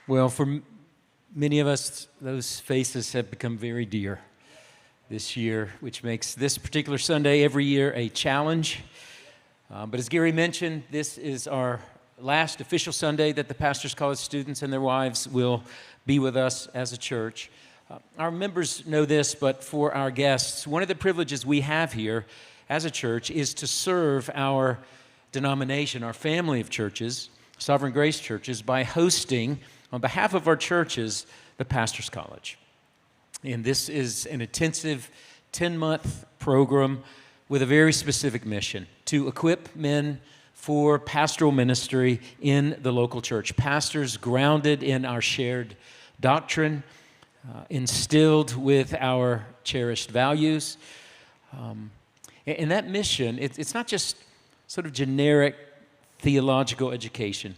Well, for many of us, those faces have become very dear this year, which makes this particular Sunday every year a challenge. But as Gary mentioned, this is our last official Sunday that the Pastors College students and their wives will be with us as a church. Our members know this, but for our guests, one of the privileges we have here as a church is to serve our denomination, our family of churches, Sovereign Grace churches, by hosting, on behalf of our churches, the Pastors College. And this is an intensive 10-month program with a very specific mission: to equip men for pastoral ministry in the local church. Pastors grounded in our shared doctrine, instilled with our cherished values. And that mission, it's not just sort of generic theological education.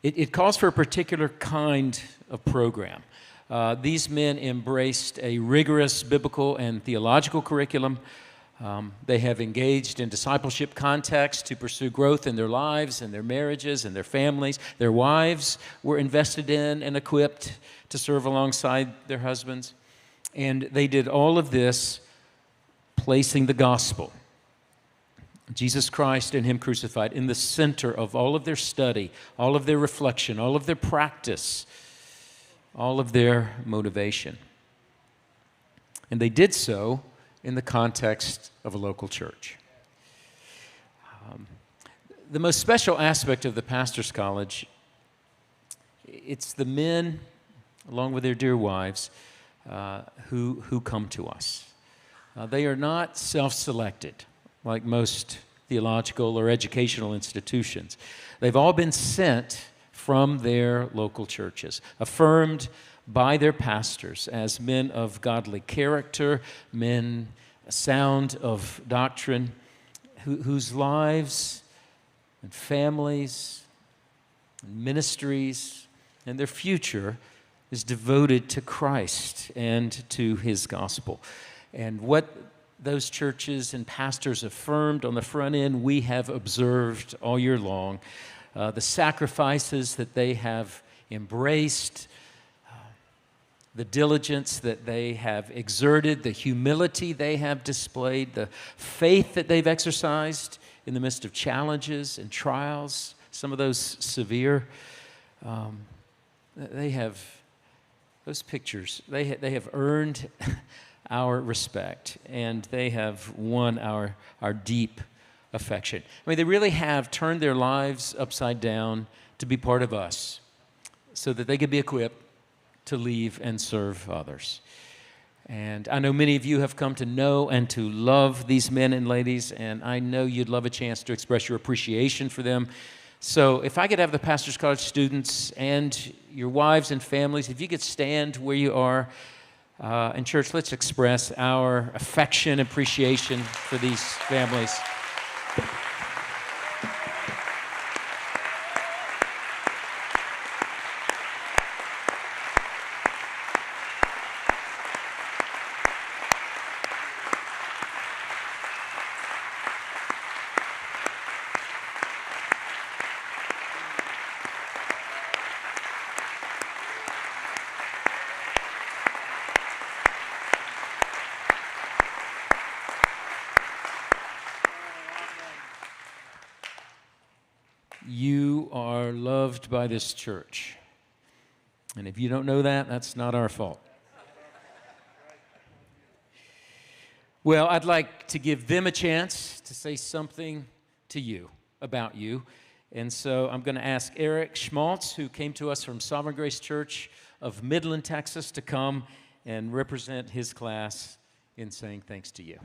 It calls for a particular kind of program. These men embraced a rigorous biblical and theological curriculum. They have engaged in discipleship contexts to pursue growth in their lives and their marriages and their families. Their wives were invested in and equipped to serve alongside their husbands. And they did all of this placing the gospel, Jesus Christ and Him crucified, in the center of all of their study, all of their reflection, all of their practice, all of their motivation. And they did so in the context of a local church. The most special aspect of the Pastors College, it's the men, along with their dear wives, who come to us. They are not self-selected like most theological or educational institutions. They've all been sent from their local churches, affirmed by their pastors as men of godly character, men sound of doctrine, whose lives and families and ministries and their future is devoted to Christ and to His gospel. And what those churches and pastors affirmed on the front end, we have observed all year long. The sacrifices that they have embraced, the diligence that they have exerted, the humility they have displayed, the faith that they've exercised in the midst of challenges and trials, some of those severe. Those pictures, they have earned our respect, and they have won our deep affection. I mean, they really have turned their lives upside down to be part of us so that they could be equipped to leave and serve others. And I know many of you have come to know and to love these men and ladies, and I know you'd love a chance to express your appreciation for them. So if I could have the Pastors College students and your wives and families, if you could stand where you are, and church, let's express our affection, appreciation for these families. You are loved by this church. And if you don't know that, that's not our fault. Well, I'd like to give them a chance to say something to you, about you. And so I'm going to ask Eric Schmaltz, who came to us from Sovereign Grace Church of Midland, Texas, to come and represent his class in saying thanks to you.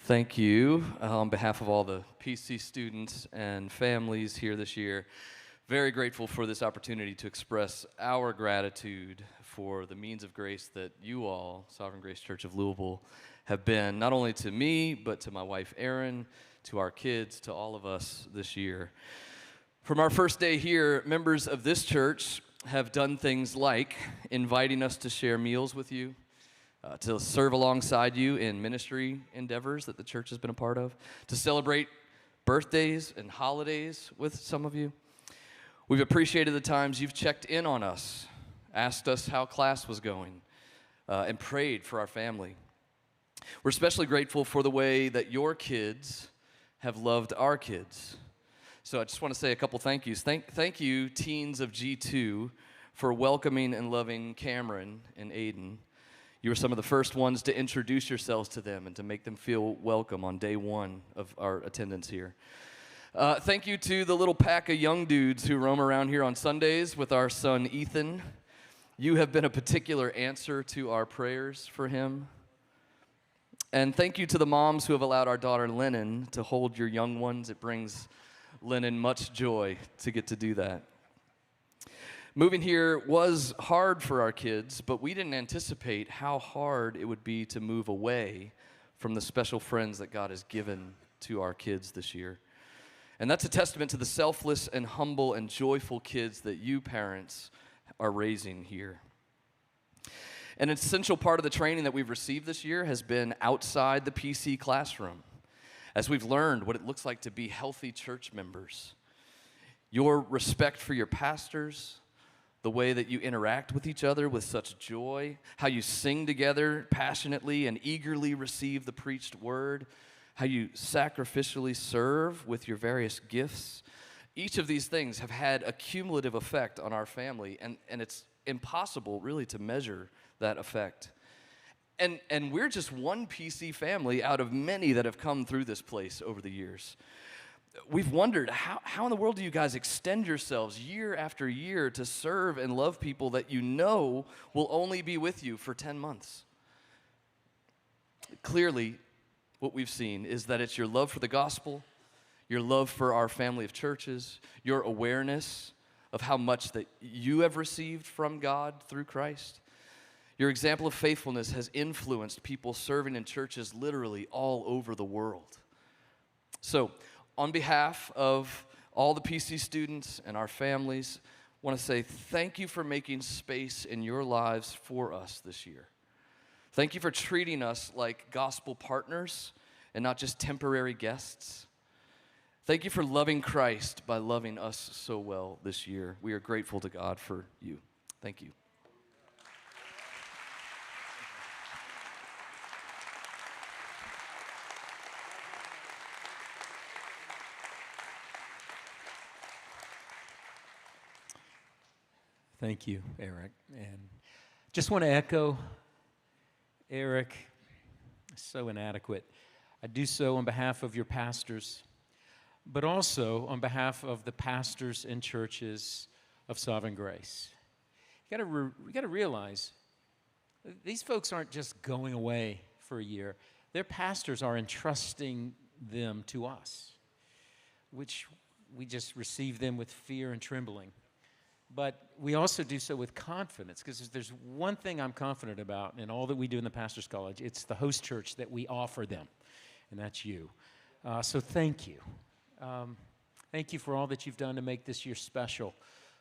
Thank you on behalf of all the PC students and families here this year. Very grateful for this opportunity to express our gratitude for the means of grace that you all, Sovereign Grace Church of Louisville, have been, not only to me, but to my wife Erin, to our kids, to all of us this year. From our first day here, members of this church have done things like inviting us to share meals with you, to serve alongside you in ministry endeavors that the church has been a part of, to celebrate birthdays and holidays with some of you. We've appreciated the times you've checked in on us, asked us how class was going, and prayed for our family. We're especially grateful for the way that your kids have loved our kids. So I just want to say a couple thank yous. Thank you, teens of G2, for welcoming and loving Cameron and Aiden. You were some of the first ones to introduce yourselves to them and to make them feel welcome on day one of our attendance here. Thank you to the little pack of young dudes who roam around here on Sundays with our son Ethan. You have been a particular answer to our prayers for him. And thank you to the moms who have allowed our daughter Lennon to hold your young ones. It brings Lennon much joy to get to do that. Moving here was hard for our kids, but we didn't anticipate how hard it would be to move away from the special friends that God has given to our kids this year. And that's a testament to the selfless and humble and joyful kids that you parents are raising here. An essential part of the training that we've received this year has been outside the PC classroom, as we've learned what it looks like to be healthy church members. Your respect for your pastors, the way that you interact with each other with such joy, how you sing together passionately and eagerly receive the preached word, how you sacrificially serve with your various gifts. Each of these things have had a cumulative effect on our family, and it's impossible really to measure that effect. And we're just one PC family out of many that have come through this place over the years. We've wondered, how in the world do you guys extend yourselves year after year to serve and love people that you know will only be with you for 10 months? Clearly, what we've seen is that it's your love for the gospel, your love for our family of churches, your awareness of how much that you have received from God through Christ. Your example of faithfulness has influenced people serving in churches literally all over the world. So, on behalf of all the PC students and our families, I want to say thank you for making space in your lives for us this year. Thank you for treating us like gospel partners and not just temporary guests. Thank you for loving Christ by loving us so well this year. We are grateful to God for you. Thank you. Thank you, Eric. And just want to echo, Eric, so inadequate. I do so on behalf of your pastors, but also on behalf of the pastors and churches of Sovereign Grace. You got to realize, these folks aren't just going away for a year. Their pastors are entrusting them to us, which we just receive them with fear and trembling. But we also do so with confidence, because there's one thing I'm confident about in all that we do in the Pastor's College. It's the host church that we offer them, and that's you. So thank you. Thank you for all that you've done to make this year special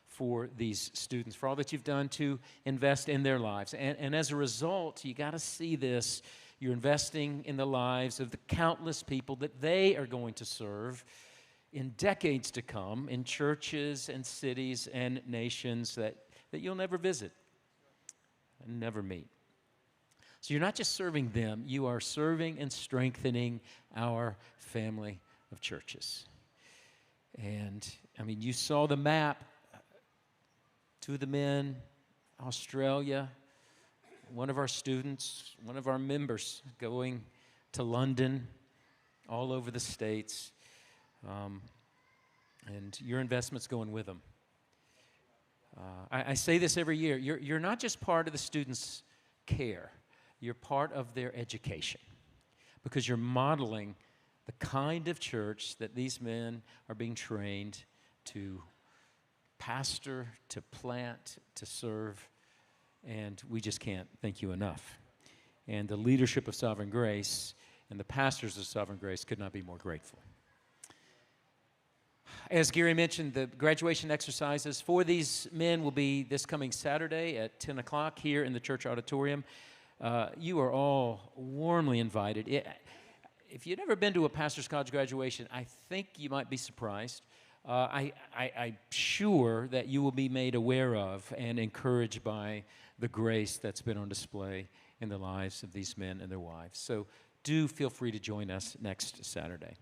for these students, for all that you've done to invest in their lives. And as a result, you got to see this. You're investing in the lives of the countless people that they are going to serve in decades to come, in churches and cities and nations that you'll never visit and never meet. So you're not just serving them, you are serving and strengthening our family of churches. And, I mean, you saw the map. Two of the men, Australia, one of our students, one of our members going to London, all over the States. And your investment's going with them. I say this every year. You're not just part of the students' care. You're part of their education, because you're modeling the kind of church that these men are being trained to pastor, to plant, to serve, and we just can't thank you enough. And the leadership of Sovereign Grace and the pastors of Sovereign Grace could not be more grateful. As Gary mentioned, the graduation exercises for these men will be this coming Saturday at 10 o'clock here in the church auditorium. you are all warmly invited. If you've never been to a pastor's college graduation, I think you might be surprised. I'm sure that you will be made aware of and encouraged by the grace that's been on display in the lives of these men and their wives. So do feel free to join us next Saturday.